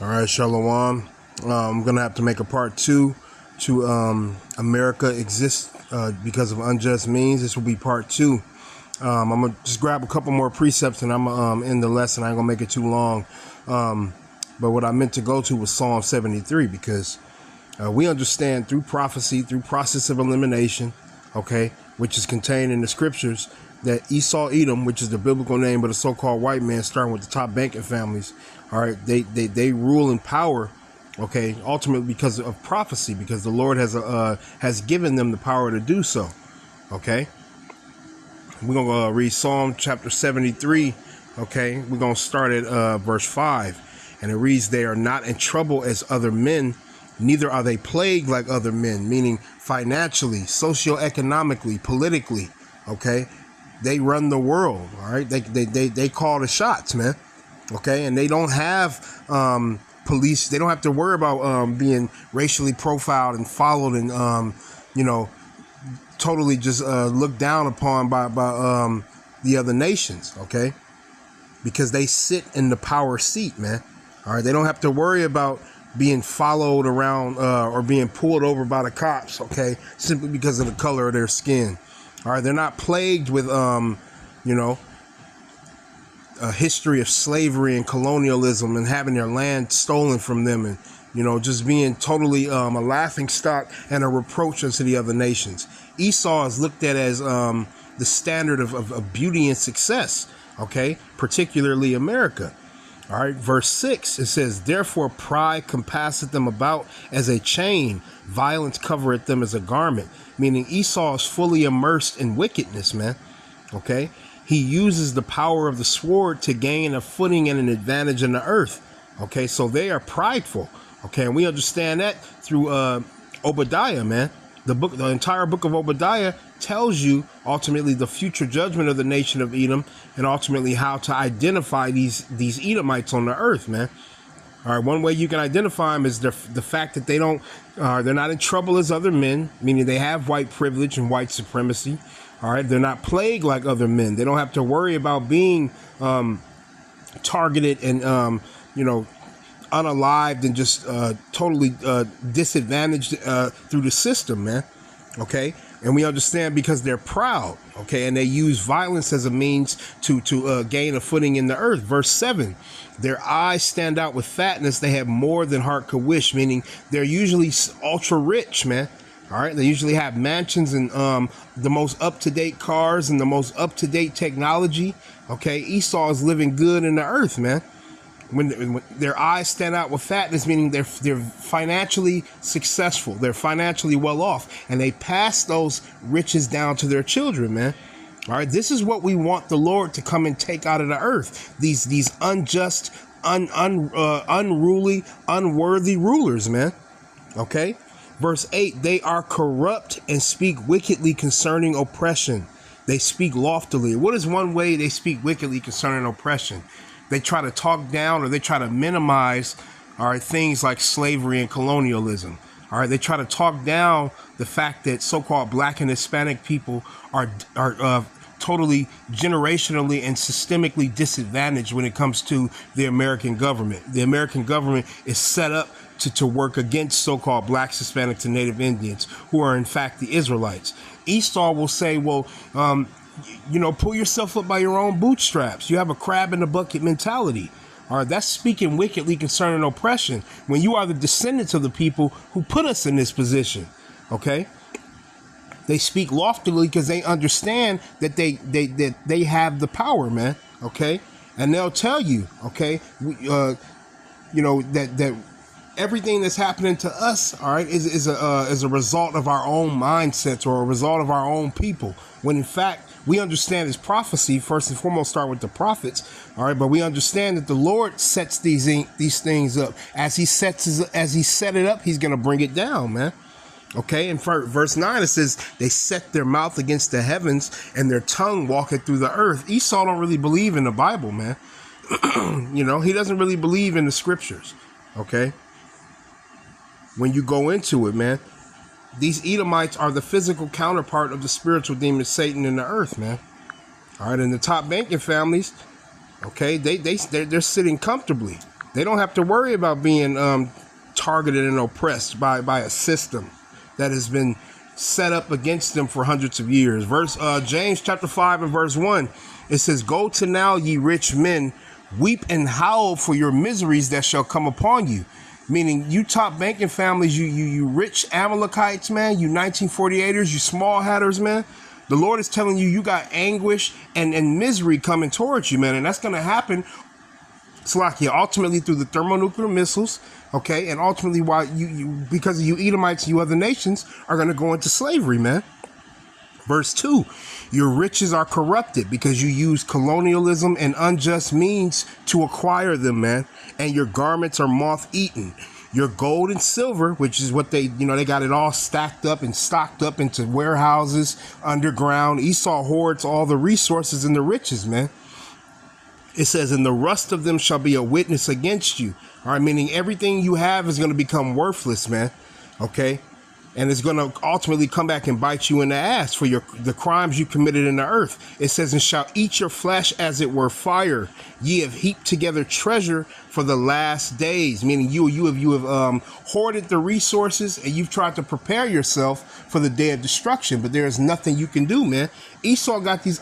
All right, Shalom. I'm going to have to make a part 2 to Amerikkka exists because of unjust means. This will be part 2. I'm going to just grab a couple more precepts and I'm going to end the lesson. I ain't going to make it too long. But what I meant to go to was Psalm 73 because we understand through prophecy, through process of elimination, okay, which is contained in the scriptures, that Esau, Edom, which is the biblical name of the so-called white man, starting with the top banking families, all right, they rule in power, okay, ultimately because of prophecy, because the Lord has given them the power to do so, okay. We're going to read Psalm chapter 73, okay. We're going to start at verse 5, and it reads, "They are not in trouble as other men, neither are they plagued like other men," meaning financially, socioeconomically, politically, okay. They run the world, all right. They call the shots, man. Okay, and they don't have police. They don't have to worry about being racially profiled and followed and totally just looked down upon by the other nations. Okay, because they sit in the power seat, man. All right, they don't have to worry about being followed around or being pulled over by the cops. Okay, simply because of the color of their skin. All right, they're not plagued with, a history of slavery and colonialism and having their land stolen from them and, just being totally a laughing stock and a reproach unto the other nations. Esau is looked at as the standard of beauty and success, okay, particularly Amerikkka. All right, verse 6, it says, "Therefore pride compasseth them about as a chain, violence covereth them as a garment," meaning Esau is fully immersed in wickedness, man. Okay, he uses the power of the sword to gain a footing and an advantage in the earth. Okay, so they are prideful. Okay, and we understand that through Obadiah, man. The entire book of Obadiah tells you ultimately the future judgment of the nation of Edom and ultimately how to identify these Edomites on the earth, man. All right, one way you can identify them is the fact that they're not in trouble as other men, meaning they have white privilege and white supremacy. All right, they're not plagued like other men. They don't have to worry about being targeted and unalived and just totally disadvantaged through the system, man. Okay, and we understand because they're proud, okay, and they use violence as a means to gain a footing in the earth. Verse 7, "Their eyes stand out with fatness, they have more than heart could wish," meaning they're usually ultra rich, man. All right, they usually have mansions and the most up-to-date cars and the most up-to-date technology. Okay, Esau is living good in the earth, man. When their eyes stand out with fatness, meaning they're financially successful, they're financially well off, and they pass those riches down to their children, man. All right, this is what we want the Lord to come and take out of the earth. These unjust, unruly, unworthy rulers, man. Okay, verse 8: "They are corrupt and speak wickedly concerning oppression. They speak loftily." What is one way they speak wickedly concerning oppression? They try to talk down or they try to minimize, all right, things like slavery and colonialism. All right, they try to talk down the fact that so-called Black and Hispanic people are totally generationally and systemically disadvantaged when it comes to the American government. The American government is set up to work against so-called Blacks, Hispanics, and Native Indians, who are in fact the Israelites. Esau will say, well, pull yourself up by your own bootstraps. You have a crab in the bucket mentality. All right, that's speaking wickedly concerning oppression when you are the descendants of the people who put us in this position. Okay, they speak loftily because they understand that they have the power, man. Okay, and they'll tell you, okay, that everything that's happening to us, all right, is a result of our own mindsets or a result of our own people. When in fact, we understand his prophecy, first and foremost, start with the prophets, all right, but we understand that the Lord sets these things up. As he set it up, he's going to bring it down, man. Okay, in verse 9, it says, "They set their mouth against the heavens and their tongue walketh through the earth." Esau don't really believe in the Bible, man. He doesn't really believe in the scriptures, okay? When you go into it, man, these Edomites are the physical counterpart of the spiritual demon Satan in the earth, man. All right, and the top banking families, okay, they're sitting comfortably, They don't have to worry about being targeted and oppressed by a system that has been set up against them for hundreds of years. James chapter 5 and verse 1, it says, "Go to now, ye rich men, weep and howl for your miseries that shall come upon you." Meaning, you top banking families, you rich Amalekites, man, you 1948ers, you small hatters, man. The Lord is telling you, you got anguish and misery coming towards you, man. And that's going to happen, Salakia, ultimately through the thermonuclear missiles, okay? And ultimately, why because of you Edomites, you other nations are going to go into slavery, man. Verse 2, your riches are corrupted because you use colonialism and unjust means to acquire them, man. And your garments are moth-eaten. Your gold and silver, which is what they got it all stacked up and stocked up into warehouses underground. Esau hoards all the resources and the riches, man. It says, and the rust of them shall be a witness against you. All right, meaning everything you have is going to become worthless, man. Okay. And it's going to ultimately come back and bite you in the ass for the crimes you committed in the earth. It says, and shall eat your flesh as it were fire. Ye have heaped together treasure for the last days. Meaning you have hoarded the resources and you've tried to prepare yourself for the day of destruction. But there is nothing you can do, man. Esau got these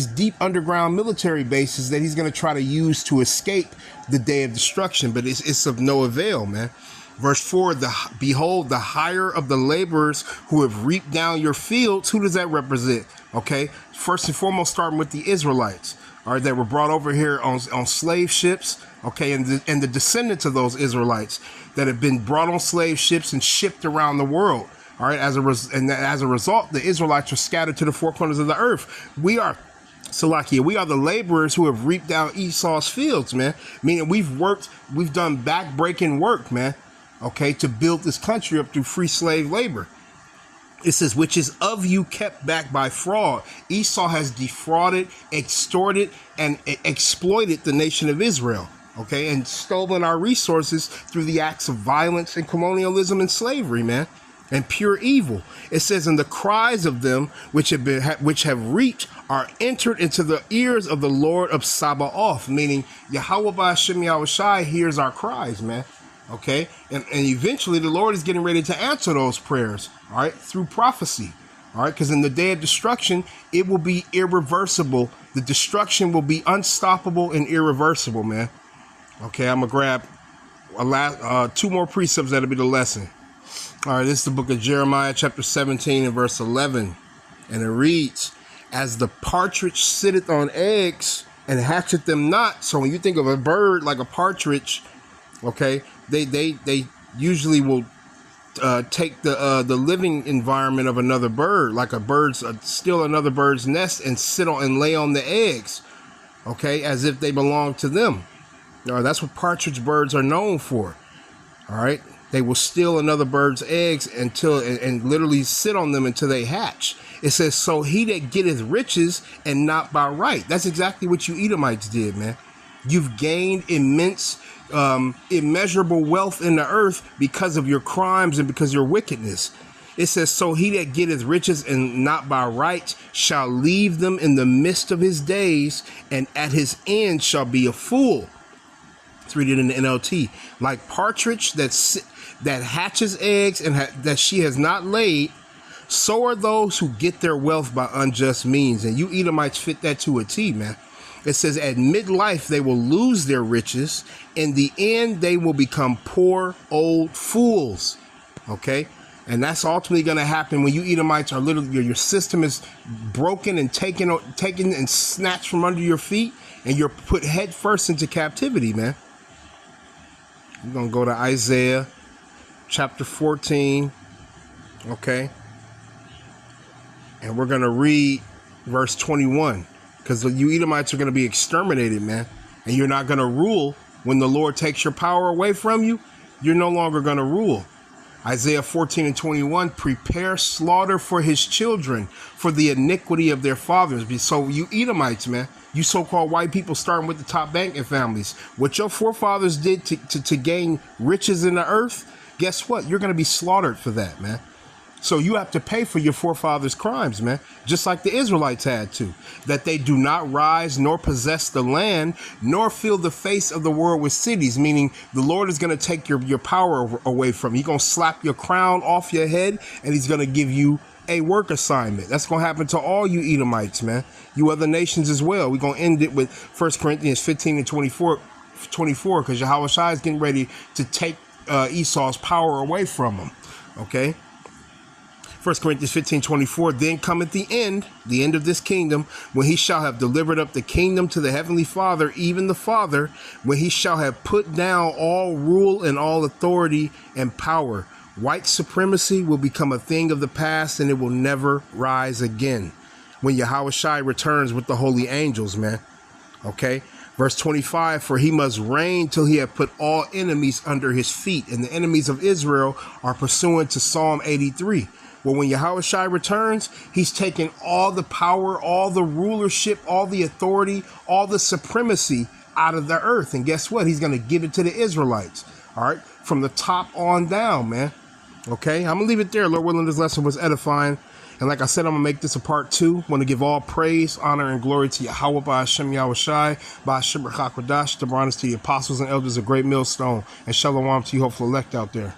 deep underground military bases that he's going to try to use to escape the day of destruction. But it's of no avail, man. Verse 4, behold, the hire of the laborers who have reaped down your fields. Who does that represent? Okay, first and foremost, starting with the Israelites, all right, that were brought over here on slave ships. Okay, and the descendants of those Israelites that have been brought on slave ships and shipped around the world. All right, as a result, the Israelites are scattered to the four corners of the earth. We are the laborers who have reaped down Esau's fields, man. Meaning we've done back-breaking work, man. Okay, to build this country up through free slave labor. It says, which is of you kept back by fraud. Esau has defrauded, extorted, and exploited the nation of Israel. Okay, and stolen our resources through the acts of violence and colonialism and slavery, man, and pure evil. It says, and the cries of them which have reaped are entered into the ears of the Lord of Sabaoth, meaning Yahweh Ba'ashem Yahushai hears our cries, man. Okay, and eventually the Lord is getting ready to answer those prayers, all right, through prophecy, all right, because in the day of destruction, it will be irreversible. The destruction will be unstoppable and irreversible, man. Okay, I'm going to grab two more precepts that'll be the lesson. All right, this is the book of Jeremiah, chapter 17 and verse 11, and it reads, as the partridge sitteth on eggs and hatcheth them not. So when you think of a bird like a partridge, okay, they usually will take the living environment of another bird, like steal another bird's nest and sit on and lay on the eggs, okay, as if they belong to them. All right, that's what partridge birds are known for. All right, they will steal another bird's eggs and literally sit on them until they hatch. It says, so he that getteth riches and not by right. That's exactly what you Edomites did, man. You've gained immeasurable wealth in the earth because of your crimes and because of your wickedness. It says, so he that getteth riches and not by right shall leave them in the midst of his days, and at his end shall be a fool. Let's read it in the NLT. Like partridge that hatches eggs and that she has not laid, so are those who get their wealth by unjust means. And you Edomites fit that to a T, man. It says, at midlife, they will lose their riches. In the end, they will become poor, old fools. Okay? And that's ultimately going to happen when you Edomites are literally, your system is broken and taken and snatched from under your feet, and you're put head first into captivity, man. We're going to go to Isaiah chapter 14. Okay? And we're going to read verse 21. Because you Edomites are going to be exterminated, man. And you're not going to rule. When the Lord takes your power away from you, you're no longer going to rule. Isaiah 14 and 21, prepare slaughter for his children, for the iniquity of their fathers. So you Edomites, man, you so-called white people starting with the top banking families, what your forefathers did to gain riches in the earth, guess what? You're going to be slaughtered for that, man. So you have to pay for your forefathers' crimes, man, just like the Israelites had to. That they do not rise nor possess the land, nor fill the face of the world with cities, meaning the Lord is going to take your power away from you. He's going to slap your crown off your head, and he's going to give you a work assignment. That's going to happen to all you Edomites, man. You other nations as well. We're going to end it with 1 Corinthians 15 and 24, because Yahushua is getting ready to take Esau's power away from him. Okay? 1 Corinthians 15:24, then cometh the end of this kingdom, when he shall have delivered up the kingdom to the heavenly Father, even the Father, when he shall have put down all rule and all authority and power. White supremacy will become a thing of the past, and it will never rise again. When Yahushua returns with the holy angels, man. Okay? Verse 25, for he must reign till he have put all enemies under his feet. And the enemies of Israel are pursuant to Psalm 83. Well, when Yahushua returns, he's taking all the power, all the rulership, all the authority, all the supremacy out of the earth. And guess what? He's going to give it to the Israelites. All right. From the top on down, man. Okay. I'm going to leave it there. Lord willing, this lesson was edifying. And like I said, I'm going to make this a part 2. I want to give all praise, honor, and glory to Yahweh, by Hashem Yahushai, by Hashem Rachak Wadash, to the apostles and elders of Great Millstone, and shalom to you hopeful elect out there.